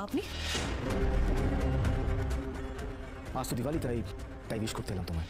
আপনি আজ তো দিওয়ালি, তাই উইশ করতে এলাম তোমায়।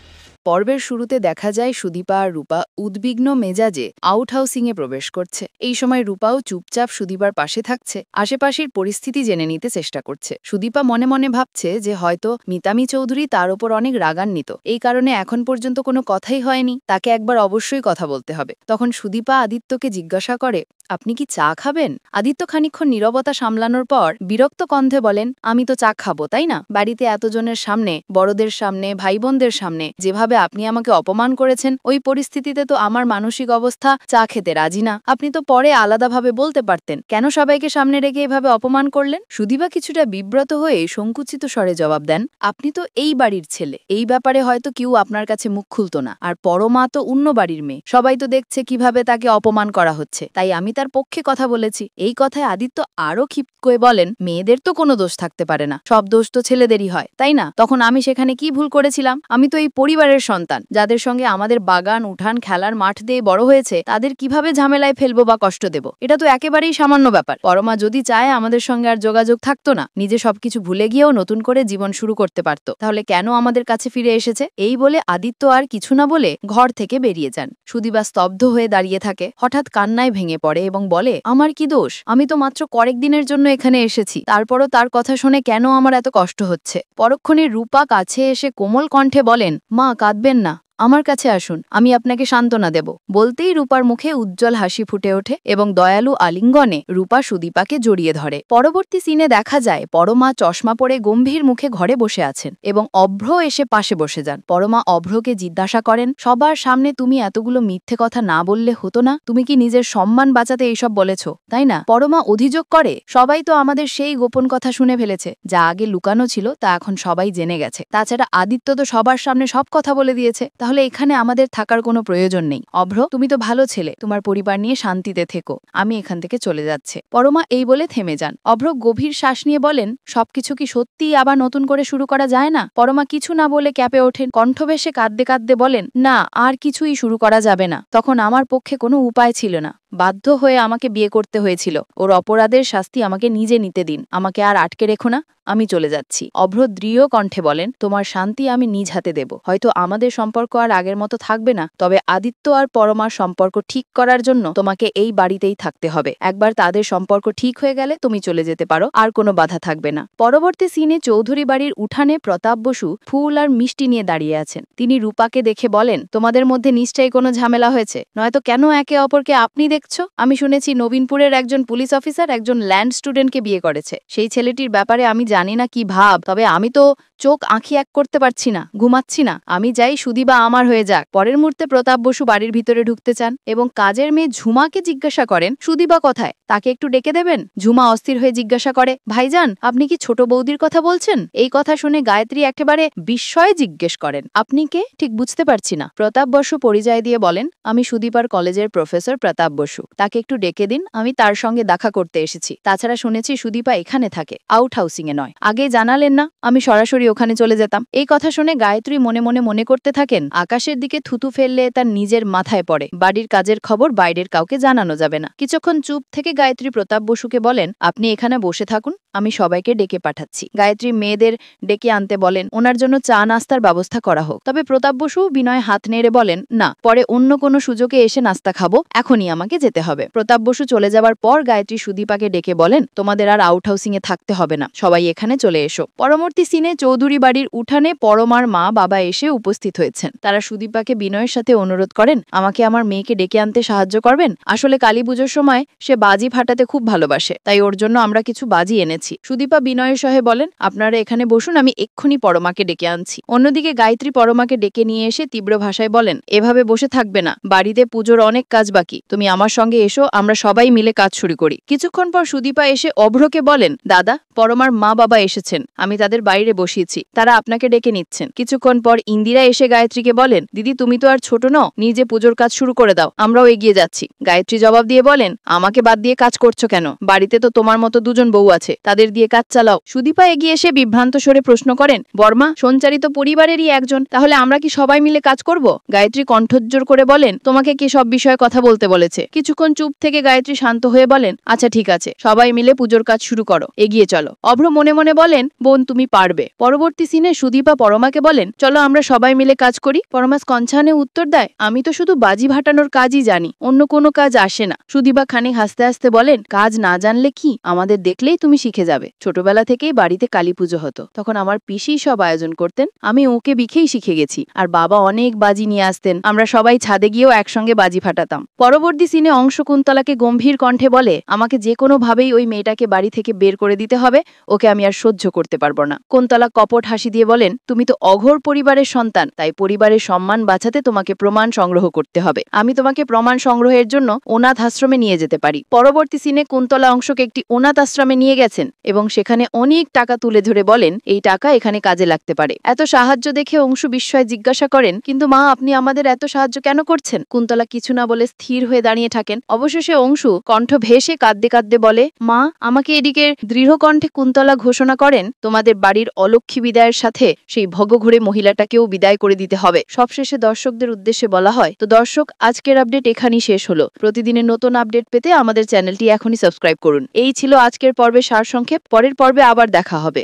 পর্বের শুরুতে দেখা যায় সুদীপা আর রূপা উদ্বিগ্ন মেজাজে আউট হাউসিংয়ে প্রবেশ করছে। এই সময় রূপাও চুপচাপ সুদীপার পাশে থাকছে, আশেপাশের পরিস্থিতি জেনে নিতে চেষ্টা করছে। সুদীপা মনে মনে ভাবছে যে হয়তো মিতামি চৌধুরী তার ওপর অনেক রাগান্বিত, এই কারণে এখন পর্যন্ত কোনো কথাই হয়নি, তাকে একবার অবশ্যই কথা বলতে হবে। তখন সুদীপা আদিত্যকে জিজ্ঞাসা করে, আপনি কি চা খাবেন? আদিত্য খানিকক্ষণ নীরবতা সামলানোর পর বিরক্ত কণ্ঠে বলেন, আমি তো চা খাবো, তাই না? বাড়িতে এতজনের সামনে, বড়দের সামনে, ভাই বোনদের সামনে যেভাবে আপনি আমাকে অপমান করেছেন, ওই পরিস্থিতিতে তো আমার মানসিক অবস্থা চা খেতে রাজি না। আপনি তো পরে আলাদাভাবে বলতে পারতেন, কেন সবাইকে সামনে রেখে এভাবে অপমান করলেন? সুদীপা কিছুটা বিব্রত হয়ে সংকুচিত স্বরে জবাব দেন, আপনি তো এই বাড়ির ছেলে, এই ব্যাপারে হয়তো কেউ আপনার কাছে মুখ খুলত না, আর পরমা তো অন্য বাড়ির মেয়ে, সবাই তো দেখছে কিভাবে তাকে অপমান করা হচ্ছে, তাই আমি তার পক্ষে কথা বলেছি। এই কথায় আদিত্য আরো ক্ষিপ্ত করে বলেন, মেয়েদের তো কোনো দোষ থাকতে পারে না, সব দোষ তো ছেলেদেরই হয়, তাই না? তখন আমি সেখানে কি ভুল করেছিলাম? আমি তো এই পরিবারের সন্তান, যাদের সঙ্গে আমাদের বাগান, উঠান, খেলার মাঠ দিয়ে বড় হয়েছে, তাদের কিভাবে ঝামেলায় ফেলবো বা কষ্ট দেব? এটা তো একেবারেই সামান্য ব্যাপার। পরমা যদি চায় আমাদের সঙ্গে আর যোগাযোগ থাকতো না, নিজে সবকিছু ভুলে গিয়েও নতুন করে জীবন শুরু করতে পারত, তাহলে কেন আমাদের কাছে ফিরে এসেছে? এই বলে আদিত্য আর কিছু না বলে ঘর থেকে বেরিয়ে যান। সুদীপা স্তব্ধ হয়ে দাঁড়িয়ে থাকে, হঠাৎ কান্নায় ভেঙে পড়ে এবং বলে, আমার কি দোষ? আমি তো মাত্র কয়েকদিনের জন্য এখানে এসেছি, তারপরও তার কথা শুনে কেন আমার এত কষ্ট হচ্ছে? পরক্ষণে রূপা কাছে এসে কোমল কণ্ঠে বলেন, মা কাঁদবেন না, আমার কাছে আসুন, আমি আপনাকে সান্ত্বনা দেব। বলতেই রূপার মুখে উজ্জ্বল হাসি ফুটে ওঠে এবং দয়ালু আলিঙ্গনে রূপা সুদীপাকে জড়িয়ে ধরে। পরবর্তী সিনে দেখা যায় পরমা চশমা পরে গম্ভীর মুখে ঘরে বসে আছেন এবং অভ্র এসে পাশে বসে যান। পরমা অভ্রকে জিজ্ঞাসা করেন, সবার সামনে তুমি এতগুলো মিথ্যে কথা না বললে হতো না? তুমি কি নিজের সম্মান বাঁচাতে এইসব বলেছ, তাই না? পরমা অভিযোগ করে, সবাই তো আমাদের সেই গোপন কথা শুনে ফেলেছে, যা আগে লুকানো ছিল তা এখন সবাই জেনে গেছে। তাছাড়া আদিত্য তো সবার সামনে সব কথা বলে দিয়েছে, তাহলে এখানে আমাদের থাকার কোনো প্রয়োজন নেই। অভ্র, তুমি তো ভালো ছেলে, তোমার পরিবার নিয়ে শান্তিতে থেকো, আমি এখান থেকে চলে যাচ্ছে। পরমা এই বলে থেমে যান। অভ্র গভীর শ্বাস নিয়ে বলেন, সবকিছু কি সত্যিই আবার নতুন করে শুরু করা যায় না? পরমা কিছু না বলে ক্যাপে ওঠেন, কণ্ঠবেশে কাঁদতে কাঁদতে বলেন, না, আর কিছুই শুরু করা যাবে না। তখন আমার পক্ষে কোনো উপায় ছিল না, বাধ্য হয়ে আমাকে বিয়ে করতে হয়েছিল। ওর অপরাধের শাস্তি আমাকে নিজে নিতে দিন, আমাকে আর আটকে রেখো না, আমি চলে যাচ্ছি। অভ্র দৃঢ় কণ্ঠে বলেন, তোমার শান্তি আমি নিজ হাতে দেব। হয়তো আমাদের সম্পর্ক আর আগের মতো থাকবে না, তবে আদিত্য আর পরমার সম্পর্ক ঠিক করার জন্য তোমাকে এই বাড়িতেই থাকতে হবে। একবার তাদের সম্পর্ক ঠিক হয়ে গেলে তুমি চলে যেতে পারো, আর কোনো বাধা থাকবে না। পরবর্তী সিনে চৌধুরী বাড়ির উঠানে প্রতাপ বসু ফুল আর মিষ্টি নিয়ে দাঁড়িয়ে আছেন। তিনি রূপাকে দেখে বলেন, তোমাদের মধ্যে নিশ্চয়ই কোনো ঝামেলা হয়েছে, নয়তো কেন একে অপরকে আপনি দেখছো? আমি শুনেছি নবীনপুরের একজন পুলিশ অফিসার একজন ল্যান্ড স্টুডেন্টকে বিয়ে করেছে। সেই ছেলেটির ব্যাপারে আমি জানি না কি ভাব, তবে আমি তো চোখ আঁখি এক করতে পারছি না, ঘুমাচ্ছি না। আমি যাই সুদীপা আমার হয়ে যাক। পরের মুহূর্তে প্রতাপ বসু বাড়ির ভিতরে ঢুকতে চান এবং কাজের মেয়ে ঝুমাকে জিজ্ঞাসা করেন, সুদীপা কোথায়, তাকে একটু ডেকে দেবেন? ঝুমা অস্থির হয়ে জিজ্ঞাসা করে, ভাইজান, আপনি কি ছোট বৌদির কথা বলছেন? এই কথা শুনে গায়ত্রী একেবারে বিস্ময়ে জিজ্ঞেস করেন, আপনি কে? ঠিক বুঝতে পারছি না। প্রতাপ বসু পরিচয় দিয়ে বলেন, আমি সুদীপার কলেজের প্রফেসর প্রতাপ বসু, তাকে একটু ডেকে দিন, আমি তার সঙ্গে দেখা করতে এসেছি। তাছাড়া শুনেছি সুদীপা এখানে থাকে, আউট হাউসিং এ নয়। আগে জানালেন না, আমি সরাসরি ওখানে চলে যেতাম। এই কথা শুনে গায়ত্রী মনে মনে মনে করতে থাকেন, আকাশের দিকে থুতু ফেললে তার নিজের মাথায় পড়ে, বাড়ির কাজের খবর বাইরের কাউকে জানানো যাবে না। কিছুক্ষণ চুপ থেকে গায়ত্রী প্রতাপ বসুকে বলেন, আপনি এখানে বসে থাকুন, আমি সবাইকে ডেকে পাঠাচ্ছি। গায়ত্রী মেয়েদের ডেকে আনতে বলেন, ওনার জন্য চা নাস্তার ব্যবস্থা করা হোক। তবে প্রতাপ বসু বিনয় হাত নেড়ে বলেন, না, পরে অন্য কোনো সুযোগে এসে নাস্তা খাবো, এখনই আমাকে যেতে হবে। প্রতাপ বসু চলে যাবার পর গায়ত্রী সুদীপাকে ডেকে বলেন, তোমাদের আর আউট হাউসিং এ থাকতে হবে না, সবাই এখানে চলে এসো। পরবর্তী সিনে চৌধুরী বাড়ির উঠানে পরমার মা বাবা এসে উপস্থিত হয়েছেন। তারা সুদীপাকে বিনয়ের সাথে অনুরোধ করেন, আমাকে আমার মেয়েকে ডেকে আনতে সাহায্য করবেন? আসলে কালী পুজোর সময় সে বাজি ফাটাতে খুব ভালোবাসে, তাই ওর জন্য আমরা কিছু বাজি এনেছি। সুদীপা বিনয়ের সহে বলেন, আপনারা এখানে বসুন, আমি এক্ষুনি পরমাকে ডেকে আনছি। অন্যদিকে গায়ত্রী পরমাকে ডেকে নিয়ে এসে তীব্র ভাষায় বলেন, এভাবে বসে থাকবে না, বাড়িতে পুজোর অনেক কাজ বাকি, তুমি আমার সঙ্গে এসো, আমরা সবাই মিলে কাজ শুরু করি। কিছুক্ষণ পর সুদীপা এসে অভ্রকে বলেন, দাদা, পরমার মা বাবা এসেছেন, আমি তাদের বাইরে বসিয়েছি, তারা আপনাকে ডেকে নিচ্ছেন। কিছুক্ষণ পর ইন্দিরা এসে গায়ত্রীকে বলেন, দিদি, তুমি তো আর ছোট নও, নিজে পুজোর কাজ শুরু করে দাও, আমরাও এগিয়ে যাচ্ছি। গায়ত্রী জবাব দিয়ে বলেন, আমাকে বাদ দিয়ে কাজ করছো কেন? বাড়িতে তো তোমার মতো দুজন বউ আছে, তাদের দিয়ে কাজ চালাও। সুদীপা এগিয়ে এসে বিভ্রান্ত স্বরে প্রশ্ন করেন, বর্মা, সঞ্চারিত পরিবারেরই একজন, তাহলে আমরা কি সবাই মিলে কাজ করব? গায়ত্রী কণ্ঠোজ্জ্বর করে বলেন, তোমাকে কি সব বিষয়ে কথা বলতে বলেছে? কিছুক্ষণ চুপ থেকে গায়ত্রী শান্ত হয়ে বলেন, আচ্ছা ঠিক আছে, সবাই মিলে পুজোর কাজ শুরু করো, এগিয়ে চলো। অভ্র মনে মনে বলেন, বোন তুমি পারবে। পরবর্তী সিনে সুদীপা পরমাকে বলেন, চলো আমরা সবাই মিলে কাজ করি। পরমা কঞ্চানে উত্তর দেয়, আমি তো শুধু বাজি ভাটানোর কাজই জানি, অন্য কোনো কাজ আসে না। সুদীপা খানিক হাসতে হাসতে বলেন, কাজ না জানলে কি, আমাদের দেখলেই তুমি শিখে যাবে। ছোটবেলা থেকেই বাড়িতে কালী পুজো হতো, তখন আমার পিসি সব আয়োজন করতেন, আমি ওকে বিখেই শিখে গেছি। আর বাবা অনেক বাজি নিয়ে আসতেন, আমরা সবাই ছাদে গিয়েও একসঙ্গে বাজি ফাটাতাম। পরবর্তী সিনে অংশ কুন্তলাকে গম্ভীর কণ্ঠে বলে, আমাকে যে কোনো ভাবেই ওই মেয়েটাকে বাড়ি থেকে বের করে দিতে হবে, ওকে আমি আর সহ্য করতে পারবো না। কুন্তলা কপট হাসি দিয়ে বলেন, তুমি তো অঘোর পরিবারের সন্তান, তাই পরিবারের সম্মান বাঁচাতে তোমাকে প্রমাণ সংগ্রহ করতে হবে। আমি তোমাকে প্রমাণ সংগ্রহের জন্য অনাথ আশ্রমে নিয়ে যেতে পারি। পরবর্তী সিনে কুন্তলা অংশকে একটি অনাথ আশ্রমে নিয়ে গেছেন এবং সেখানে অনেক টাকা তুলে ধরে বলেন, এই টাকা এখানে কাজে লাগতে পারে। এত সাহায্য দেখে অংশু বিস্ময়ে জিজ্ঞাসা করেন, কিন্তু মা আপনি আমাদের এত সাহায্য কেন করছেন? কুন্তলা কিছু না বলে স্থির হয়ে দাঁড়িয়ে থাকেন। অবশেষে অংশু কণ্ঠ ভেসে কাঁদতে কাঁদতে বলে, মা আমাকে। এদিকে দৃঢ় কণ্ঠে কুন্তলা ঘোষণা করেন, তোমাদের বাড়ির অলক্ষ্মী বিদায়ের সাথে সেই ভগঘুরে মহিলাটাকেও বিদায় করে দিতে হবে। সবশেষে দর্শকদের উদ্দেশ্যে বলা হয়, তো দর্শক আজকের আপডেট এখানেই শেষ হলো। প্রতিদিনের নতুন আপডেট পেতে আমাদের চ্যানেলটি এখনই সাবস্ক্রাইব করুন। এই ছিল আজকের পর্বের সারসংক্ষেপ, পরের পর্বে আবার দেখা হবে।